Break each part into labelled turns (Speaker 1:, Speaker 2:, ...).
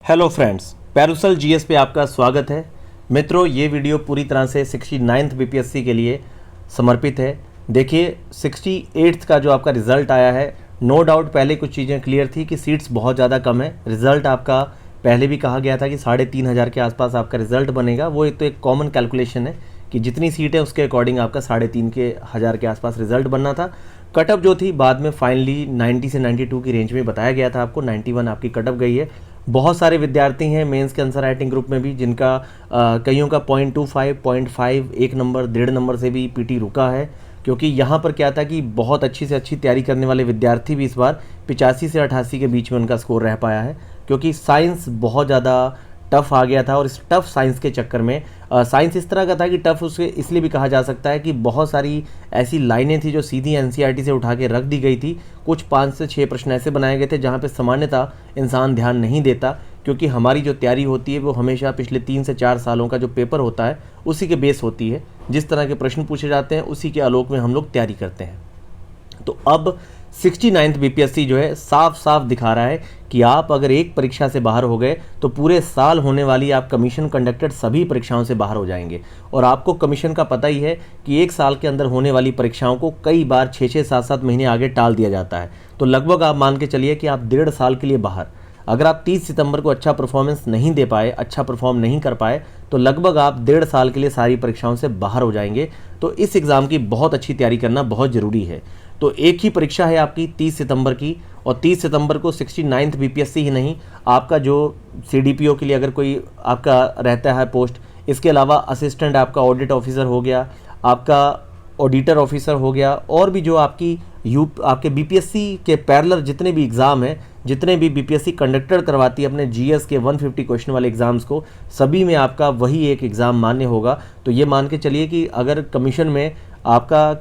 Speaker 1: Hello friends, पैरुसल GS पे आपका स्वागत है। मित्रों, ये वीडियो पूरी तरह से 69th बीपीएससी के लिए समर्पित है। देखिए, 68th का जो आपका रिज़ल्ट आया है, नो डाउट पहले कुछ चीज़ें क्लियर थी कि सीट्स बहुत ज़्यादा कम है। रिज़ल्ट आपका पहले भी कहा गया था कि 3,500 के आसपास आपका रिज़ल्ट बनेगा। वो एक तो एक कॉमन कैलकुलेशन है कि जितनी सीट है उसके अकॉर्डिंग आपका 3,500 के आसपास रिज़ल्ट बनना था। कटअप जो थी बाद में फाइनली 90 से 92 की रेंज में बताया गया था आपको। 91 आपकी कटअप गई है। बहुत सारे विद्यार्थी हैं मेंस के आंसर राइटिंग ग्रुप में भी जिनका कईयों का 0.25, 0.5, 1 नंबर, 1.5 नंबर से भी पीटी रुका है। क्योंकि यहाँ पर क्या था कि बहुत अच्छी से अच्छी तैयारी करने वाले विद्यार्थी भी इस बार 85 से 88 के बीच में उनका स्कोर रह पाया है। क्योंकि साइंस बहुत ज़्यादा टफ़ आ गया था और इस टफ़ साइंस के चक्कर में साइंस इस तरह का था कि टफ़ उसके इसलिए भी कहा जा सकता है कि बहुत सारी ऐसी लाइनें थी जो सीधी एनसीईआरटी से उठा के रख दी गई थी। कुछ 5 से 6 प्रश्न ऐसे बनाए गए थे जहाँ पे सामान्यतः इंसान ध्यान नहीं देता, क्योंकि हमारी जो तैयारी होती है वो हमेशा पिछले 3 से 4 सालों का जो पेपर होता है उसी के बेस होती है। जिस तरह के प्रश्न पूछे जाते हैं उसी के आलोक में हम लोग तैयारी करते हैं। तो अब 69th बीपीएससी जो है साफ साफ दिखा रहा है कि आप अगर एक परीक्षा से बाहर हो गए तो पूरे साल होने वाली आप कमीशन कंडक्टेड सभी परीक्षाओं से बाहर हो जाएंगे। और आपको कमीशन का पता ही है कि एक साल के अंदर होने वाली परीक्षाओं को कई बार 6-6, 7-7 महीने आगे टाल दिया जाता है। तो लगभग आप मान के चलिए कि आप 1.5 साल के लिए बाहर। अगर आप 30 सितंबर को अच्छा परफॉर्मेंस नहीं दे पाए, अच्छा परफॉर्म नहीं कर पाए, तो लगभग आप 1.5 साल के लिए सारी परीक्षाओं से बाहर हो जाएंगे। तो इस एग्ज़ाम की बहुत अच्छी तैयारी करना बहुत ज़रूरी है। तो एक ही परीक्षा है आपकी 30 सितंबर की, और 30 सितंबर को 69th बीपीएससी ही नहीं, आपका जो सीडीपीओ के लिए अगर कोई आपका रहता है पोस्ट, इसके अलावा असिस्टेंट आपका ऑडिट ऑफिसर हो गया, आपका ऑडिटर ऑफिसर हो गया, और भी जो आपके बीपीएससी के पैरेलल जितने भी एग्ज़ाम हैं, जितने भी बीपीएससी कंडक्टर करवाती है अपने जीएस के 150 क्वेश्चन वाले एग्ज़ाम्स को, सभी में आपका वही एक एग्ज़ाम मान्य होगा। तो ये मान के चलिए कि अगर कमीशन में आपका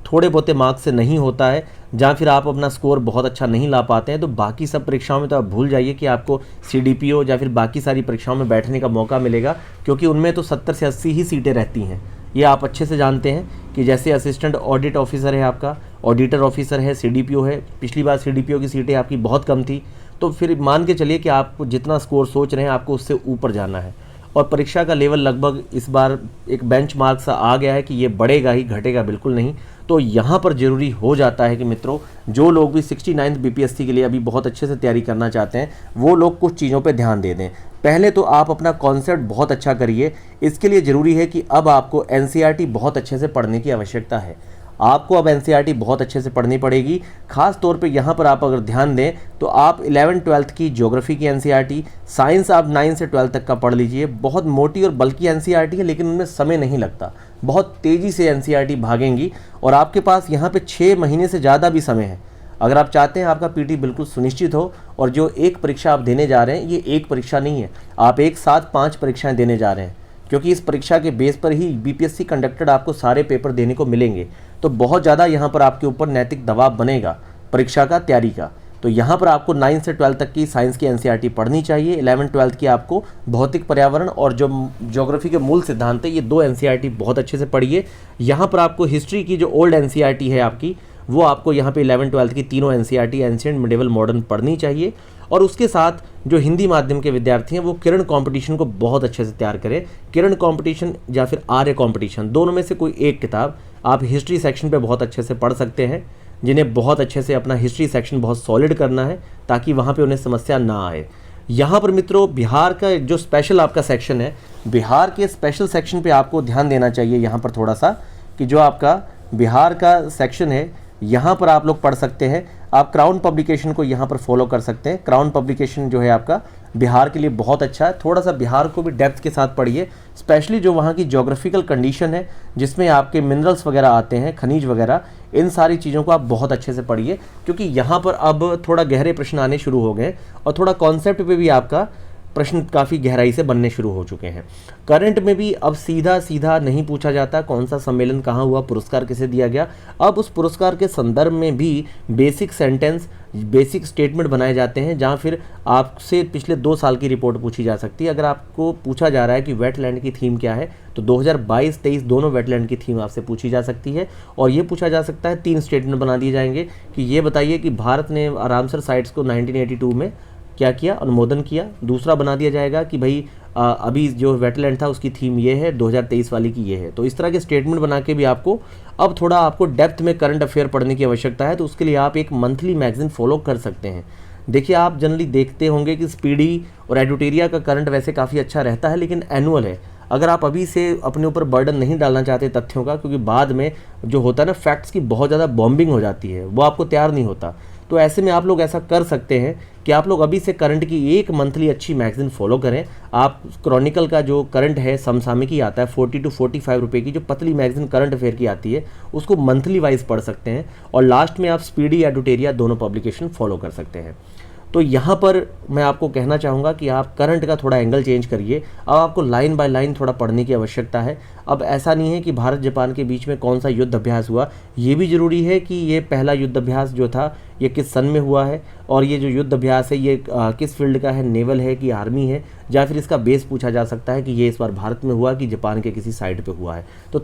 Speaker 1: थोड़े बहुते मार्क्स से नहीं होता है, जहाँ फिर आप अपना स्कोर बहुत अच्छा नहीं ला पाते हैं, तो बाकी सब परीक्षाओं में तो आप भूल जाइए कि आपको सीडीपीओ या फिर बाकी सारी परीक्षाओं में बैठने का मौका मिलेगा। क्योंकि उनमें तो 70 से 80 ही सीटें रहती हैं। ये आप अच्छे से जानते हैं कि जैसे असिस्टेंट ऑडिट ऑफिसर है आपका, ऑडिटर ऑफिसर है, सीडीपीओ है। पिछली बार सीडीपीओ की सीटें आपकी बहुत कम थी। तो फिर मान के चलिए कि आप जितना स्कोर सोच रहे हैं आपको उससे ऊपर जाना है। और परीक्षा का लेवल लगभग इस बार एक बेंचमार्क सा आ गया है कि ये बढ़ेगा ही, घटेगा बिल्कुल नहीं। तो यहाँ पर ज़रूरी हो जाता है कि मित्रों, जो लोग भी 69th बीपीएससी के लिए अभी बहुत अच्छे से तैयारी करना चाहते हैं, वो लोग कुछ चीज़ों पे ध्यान दे दें। पहले तो आप अपना कॉन्सेप्ट बहुत अच्छा करिए। इसके लिए ज़रूरी है कि अब आपको एनसीईआरटी बहुत अच्छे से पढ़ने की आवश्यकता है। आपको अब एनसीईआरटी बहुत अच्छे से पढ़नी पड़ेगी। खास तौर पे यहाँ पर आप अगर ध्यान दें तो आप 11th-12th की ज्योग्राफी की एनसीईआरटी, साइंस आप 9 से 12 तक का पढ़ लीजिए। बहुत मोटी और बल्कि एनसीईआरटी है, लेकिन उनमें समय नहीं लगता, बहुत तेज़ी से एनसीईआरटी भागेंगी और आपके पास यहाँ पे 6 महीने से ज़्यादा भी समय है। अगर आप चाहते हैं आपका पीटी बिल्कुल सुनिश्चित हो, और जो एक परीक्षा आप देने जा रहे हैं ये एक परीक्षा नहीं है, आप एक साथ 5 परीक्षाएँ देने जा रहे हैं। क्योंकि इस परीक्षा के बेस पर ही बीपीएससी कंडक्टेड आपको सारे पेपर देने को मिलेंगे। तो बहुत ज़्यादा यहाँ पर आपके ऊपर नैतिक दबाव बनेगा परीक्षा का, तैयारी का। तो यहाँ पर आपको 9 से 12 तक की साइंस की एनसीईआरटी पढ़नी चाहिए। 11th-12th की आपको भौतिक, पर्यावरण और जो ज्योग्राफी के मूल सिद्धांत है, ये 2 एनसीईआरटी बहुत अच्छे से पढ़िए। यहाँ पर आपको हिस्ट्री की जो ओल्ड एनसीईआरटी है आपकी, वो आपको यहाँ पे 11th-12th की तीनों एनसीईआरटी, एंशिएंट, मिडिवल, मॉडर्न पढ़नी चाहिए। और उसके साथ जो हिंदी माध्यम के विद्यार्थी हैं वो किरण कंपटीशन को बहुत अच्छे से तैयार करें। किरण कंपटीशन या फिर आर्य कंपटीशन, दोनों में से कोई एक किताब आप हिस्ट्री सेक्शन पे बहुत अच्छे से पढ़ सकते हैं, जिन्हें बहुत अच्छे से अपना हिस्ट्री सेक्शन बहुत सॉलिड करना है ताकि वहाँ पे उन्हें समस्या ना आए। यहाँ पर मित्रों, बिहार का जो स्पेशल आपका सेक्शन है, बिहार के स्पेशल सेक्शन पे आपको ध्यान देना चाहिए यहाँ पर थोड़ा सा, कि जो आपका बिहार का सेक्शन है यहाँ पर आप लोग पढ़ सकते हैं। आप क्राउन पब्लिकेशन को यहाँ पर फॉलो कर सकते हैं। क्राउन पब्लिकेशन जो है आपका बिहार के लिए बहुत अच्छा है। थोड़ा सा बिहार को भी डेप्थ के साथ पढ़िए, स्पेशली जो वहाँ की ज्योग्राफिकल कंडीशन है, जिसमें आपके मिनरल्स वगैरह आते हैं, खनिज वगैरह, इन सारी चीज़ों को आप बहुत अच्छे से पढ़िए। क्योंकि यहाँ पर अब थोड़ा गहरे प्रश्न आने शुरू हो गए और थोड़ा कॉन्सेप्ट पे भी आपका प्रश्न काफ़ी गहराई से बनने शुरू हो चुके हैं। करंट में भी अब सीधा सीधा नहीं पूछा जाता कौन सा सम्मेलन कहाँ हुआ, पुरस्कार किसे दिया गया। अब उस पुरस्कार के संदर्भ में भी बेसिक सेंटेंस, बेसिक स्टेटमेंट बनाए जाते हैं, जहाँ फिर आपसे पिछले 2 साल की रिपोर्ट पूछी जा सकती है। अगर आपको पूछा जा रहा है कि वेटलैंड की थीम क्या है, तो 2022-23 दोनों वेटलैंड की थीम आपसे पूछी जा सकती है। और ये पूछा जा सकता है, 3 स्टेटमेंट बना दिए जाएंगे कि ये बताइए कि भारत ने रामसर साइट्स को 1982 में क्या किया, अनुमोदन किया। दूसरा बना दिया जाएगा कि भाई अभी जो वेटलैंड था उसकी थीम ये है, 2023 वाली की ये है। तो इस तरह के स्टेटमेंट बना के भी आपको अब थोड़ा आपको डेप्थ में करंट अफेयर पढ़ने की आवश्यकता है, तो उसके लिए आप एक मंथली मैगजीन फॉलो कर सकते हैं। देखिए, आप जनरली देखते होंगे कि स्पीडी और एडुटेरिया का करंट वैसे काफ़ी अच्छा रहता है, लेकिन एनुअल है। अगर आप अभी से अपने ऊपर बर्डन नहीं डालना चाहते तथ्यों का, क्योंकि बाद में जो होता है ना, फैक्ट्स की बहुत ज़्यादा बॉम्बिंग हो जाती है, वो आपको तैयार नहीं होता। तो ऐसे में आप लोग ऐसा कर सकते हैं कि आप लोग अभी से करंट की एक मंथली अच्छी मैगजीन फॉलो करें। आप क्रॉनिकल का जो करंट है, समसामयिकी आता है 40 to 45 रुपये की, जो पतली मैगजीन करंट अफेयर की आती है, उसको मंथली वाइज पढ़ सकते हैं। और लास्ट में आप स्पीडी या एडुटेरिया दोनों पब्लिकेशन फॉलो कर सकते हैं। तो यहाँ पर मैं आपको कहना चाहूँगा कि आप करंट का थोड़ा एंगल चेंज करिए। अब आपको लाइन बाय लाइन थोड़ा पढ़ने की आवश्यकता है। अब ऐसा नहीं है कि भारत जापान के बीच में कौन सा युद्ध अभ्यास हुआ, ये भी ज़रूरी है कि ये पहला युद्ध अभ्यास जो था ये किस सन में हुआ है, और ये जो युद्ध अभ्यास है ये किस फील्ड का है, नेवल है कि आर्मी है, या फिर इसका बेस पूछा जा सकता है कि ये इस बार भारत में हुआ कि जापान के किसी साइड पे हुआ है। तो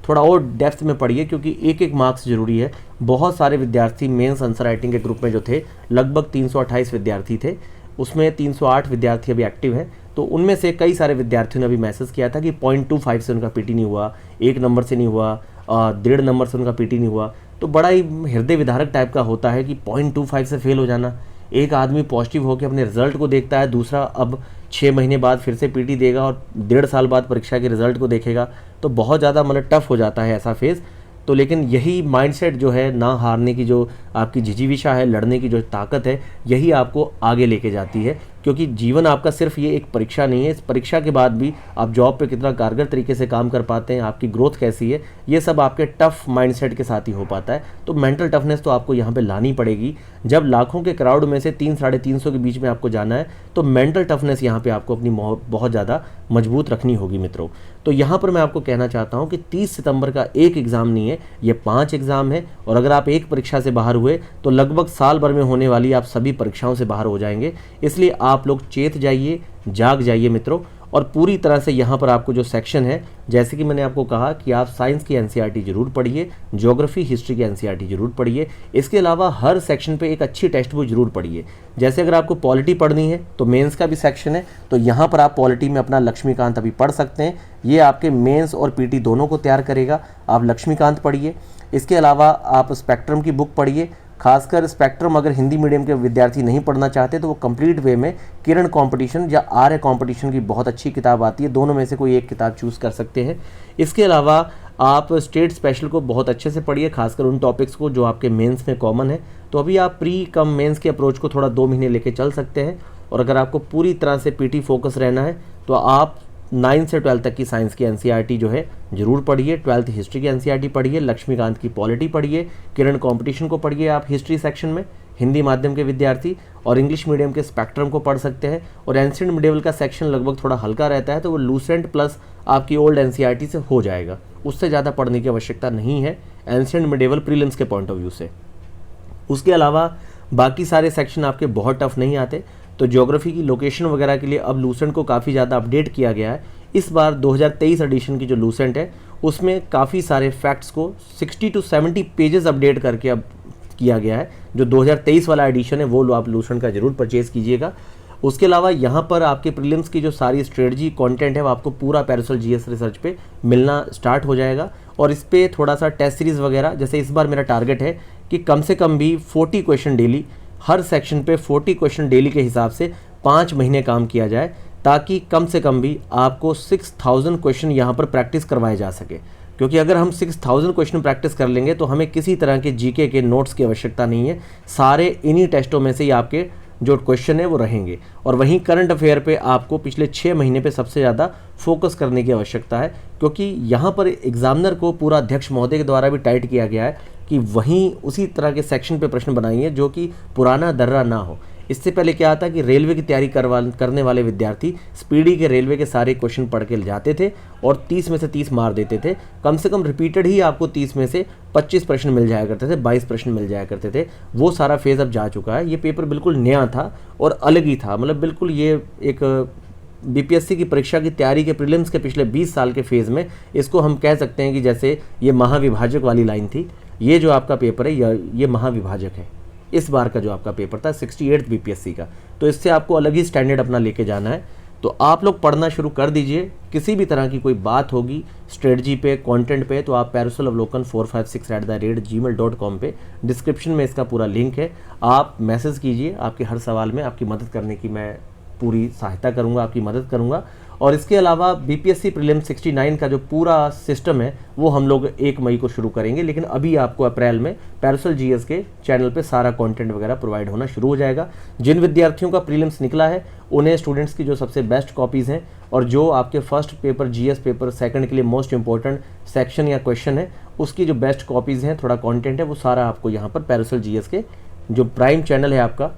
Speaker 1: थोड़ा और डेप्थ में पढ़िए, क्योंकि एक एक मार्क्स जरूरी है। बहुत सारे विद्यार्थी मेंस आंसर राइटिंग के ग्रुप में जो थे, लगभग 328 विद्यार्थी थे, उसमें 308 विद्यार्थी अभी एक्टिव हैं। तो उनमें से कई सारे विद्यार्थियों ने अभी मैसेज किया था कि 0.25 से उनका पीटी नहीं हुआ, 1 नंबर से नहीं हुआ, 1.5 नंबर से उनका पीटी नहीं हुआ। तो बड़ा ही हृदय विदारक टाइप का होता है कि 0.25 से फेल हो जाना। एक आदमी पॉजिटिव होकर अपने रिजल्ट को देखता है, दूसरा अब 6 महीने बाद फिर से पीटी देगा और 1.5 साल बाद परीक्षा के रिजल्ट को देखेगा। तो बहुत ज़्यादा मतलब टफ हो जाता है ऐसा फेज़। तो लेकिन यही माइंडसेट जो है, ना हारने की जो आपकी जिजीविषा है, लड़ने की जो ताकत है, यही आपको आगे लेके जाती है। क्योंकि जीवन आपका सिर्फ ये एक परीक्षा नहीं है, इस परीक्षा के बाद भी आप जॉब पे कितना कारगर तरीके से काम कर पाते हैं, आपकी ग्रोथ कैसी है, ये सब आपके टफ माइंडसेट के साथ ही हो पाता है। तो मेंटल टफनेस तो आपको यहाँ पे लानी पड़ेगी। जब लाखों के क्राउड में से 300-350 के बीच में आपको जाना है, तो मेंटल टफनेस यहाँ पे आपको अपनी बहुत ज़्यादा मजबूत रखनी होगी मित्रों। तो यहाँ पर मैं आपको कहना चाहता हूँ कि 30 सितंबर का एक एग्ज़ाम नहीं है, ये 5 एग्ज़ाम है। और अगर आप एक परीक्षा से बाहर हुए तो लगभग साल भर में होने वाली आप सभी परीक्षाओं से बाहर हो जाएंगे। इसलिए आप लोग चेत जाइए, जाग जाइए मित्रों। और पूरी तरह से यहाँ पर आपको जो सेक्शन है, जैसे कि मैंने आपको कहा कि आप साइंस की एनसीईआरटी जरूर पढ़िए, ज्योग्राफी हिस्ट्री की एनसीईआरटी जरूर पढ़िए। इसके अलावा हर सेक्शन पे एक अच्छी टेक्स्ट बुक जरूर पढ़िए। जैसे अगर आपको पॉलिटी पढ़नी है तो मेंस का भी सेक्शन है, तो यहाँ पर आप पॉलिटी में अपना लक्ष्मीकांत अभी पढ़ सकते हैं। ये आपके मेंस और पीटी दोनों को तैयार करेगा। आप लक्ष्मीकांत पढ़िए। इसके अलावा आप स्पेक्ट्रम की बुक पढ़िए। खासकर स्पेक्ट्रम अगर हिंदी मीडियम के विद्यार्थी नहीं पढ़ना चाहते तो वो कंप्लीट वे में किरण कंपटीशन या आर्य कंपटीशन की बहुत अच्छी किताब आती है, दोनों में से कोई एक किताब चूज़ कर सकते हैं। इसके अलावा आप स्टेट स्पेशल को बहुत अच्छे से पढ़िए, खासकर उन टॉपिक्स को जो आपके मेंस में कॉमन है। तो अभी आप प्री कम मेंस के अप्रोच को थोड़ा 2 महीने लेके चल सकते हैं। और अगर आपको पूरी तरह से पीटी फोकस रहना है तो आप 9 से 12 तक की साइंस की एनसीईआरटी जो है जरूर पढ़िए। 12th हिस्ट्री की एनसीईआरटी पढ़िए, लक्ष्मीकांत की पॉलिटी पढ़िए, किरण कंपटीशन को पढ़िए आप हिस्ट्री सेक्शन में, हिंदी माध्यम के विद्यार्थी। और इंग्लिश मीडियम के स्पेक्ट्रम को पढ़ सकते हैं। और एंशिएंट मिडिवल का सेक्शन लगभग थोड़ा हल्का रहता है, तो वो लूसेंट प्लस आपकी ओल्ड एनसीईआरटी से हो जाएगा, उससे ज़्यादा पढ़ने की आवश्यकता नहीं है एंशिएंट मिडिवल प्रीलिम्स के पॉइंट ऑफ व्यू से। उसके अलावा बाकी सारे सेक्शन आपके बहुत टफ नहीं आते। तो ज्योग्राफी की लोकेशन वगैरह के लिए अब लूसेंट को काफ़ी ज़्यादा अपडेट किया गया है। इस बार 2023 एडिशन की जो लूसेंट है उसमें काफ़ी सारे फैक्ट्स को 60 to 70 पेजेस अपडेट करके अब किया गया है। जो 2023 वाला एडिशन है वो आप लूसेंट का जरूर परचेज़ कीजिएगा। उसके अलावा यहाँ पर आपके प्रीलिम्स की जो सारी स्ट्रेटजी कंटेंट है वो आपको पूरा पैरासोल जीएस रिसर्च पे मिलना स्टार्ट हो जाएगा। और इस पर थोड़ा सा टेस्ट सीरीज़ वगैरह, जैसे इस बार मेरा टारगेट है कि कम से कम भी 40 क्वेश्चन डेली, हर सेक्शन पे 40 क्वेश्चन डेली के हिसाब से 5 महीने काम किया जाए, ताकि कम से कम भी आपको 6000 क्वेश्चन यहाँ पर प्रैक्टिस करवाए जा सके। क्योंकि अगर हम 6000 क्वेश्चन प्रैक्टिस कर लेंगे तो हमें किसी तरह के जीके के नोट्स की आवश्यकता नहीं है, सारे इन्हीं टेस्टों में से ही आपके जो क्वेश्चन है वो रहेंगे। और वहीं करंट अफेयर पे आपको पिछले 6 महीने पे सबसे ज़्यादा फोकस करने की आवश्यकता है, क्योंकि यहाँ पर एग्जामिनर को पूरा अध्यक्ष महोदय के द्वारा भी टाइट किया गया है कि वहीं उसी तरह के सेक्शन पे प्रश्न बनाइए जो कि पुराना दर्रा ना हो। इससे पहले क्या आता कि रेलवे की तैयारी करने वाले विद्यार्थी स्पीडी के रेलवे के सारे क्वेश्चन पढ़ के जाते थे और 30 में से 30 मार देते थे। कम से कम रिपीटेड ही आपको 30 में से 25 प्रश्न मिल जाया करते थे, 22 प्रश्न मिल जाया करते थे। वो सारा फेज़ अब जा चुका है। ये पेपर बिल्कुल नया था और अलग ही था, मतलब बिल्कुल ये एक बीपीएससी की परीक्षा की तैयारी के प्रीलिम्स के पिछले 20 साल के फेज़ में इसको हम कह सकते हैं कि जैसे ये महाविभाजक वाली लाइन थी। ये जो आपका पेपर है ये महाविभाजक है। इस बार का जो आपका पेपर था 68th बीपीएससी का। तो इससे आपको अलग ही स्टैंडर्ड अपना लेके जाना है। तो आप लोग पढ़ना शुरू कर दीजिए। किसी भी तरह की कोई बात होगी स्ट्रेटजी पे, कंटेंट पे, तो आप parusalavalokhan456@gmail.com पे डिस्क्रिप्शन में इसका पूरा लिंक है, आप मैसेज कीजिए। आपके हर सवाल में आपकी मदद करने की मैं पूरी सहायता करूंगा, आपकी मदद करूंगा। और इसके अलावा बीपीएससी प्रीलिम 69 का जो पूरा सिस्टम है वो हम लोग 1 मई को शुरू करेंगे, लेकिन अभी आपको अप्रैल में पैरुसल जीएस के चैनल पे सारा कंटेंट वगैरह प्रोवाइड होना शुरू हो जाएगा। जिन विद्यार्थियों का प्रीलिम्स निकला है उन्हें स्टूडेंट्स की जो सबसे बेस्ट कॉपीज़ हैं और जो आपके first paper GS paper second के लिए मोस्ट इंपॉर्टेंट सेक्शन या क्वेश्चन है उसकी जो बेस्ट कॉपीज़ हैं, थोड़ा कंटेंट है, वो सारा आपको यहाँ पर पैरुसल जीएस के जो प्राइम चैनल है आपका,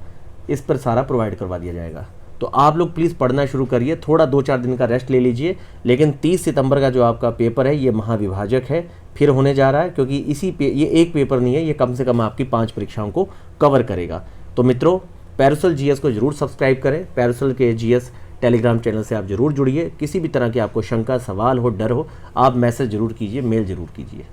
Speaker 1: इस पर सारा प्रोवाइड करवा दिया जाएगा। तो आप लोग प्लीज़ पढ़ना शुरू करिए, थोड़ा 2-4 दिन का रेस्ट ले लीजिए। लेकिन 30 सितंबर का जो आपका पेपर है ये महाविभाजक है, फिर होने जा रहा है, क्योंकि ये एक पेपर नहीं है, ये कम से कम आपकी 5 परीक्षाओं को कवर करेगा। तो मित्रों, पैरुसल जीएस को जरूर सब्सक्राइब करें। पैरुसल के जीएस टेलीग्राम चैनल से आप जरूर जुड़िए। किसी भी तरह की आपको शंका, सवाल हो, डर हो, आप मैसेज जरूर कीजिए, मेल जरूर कीजिए।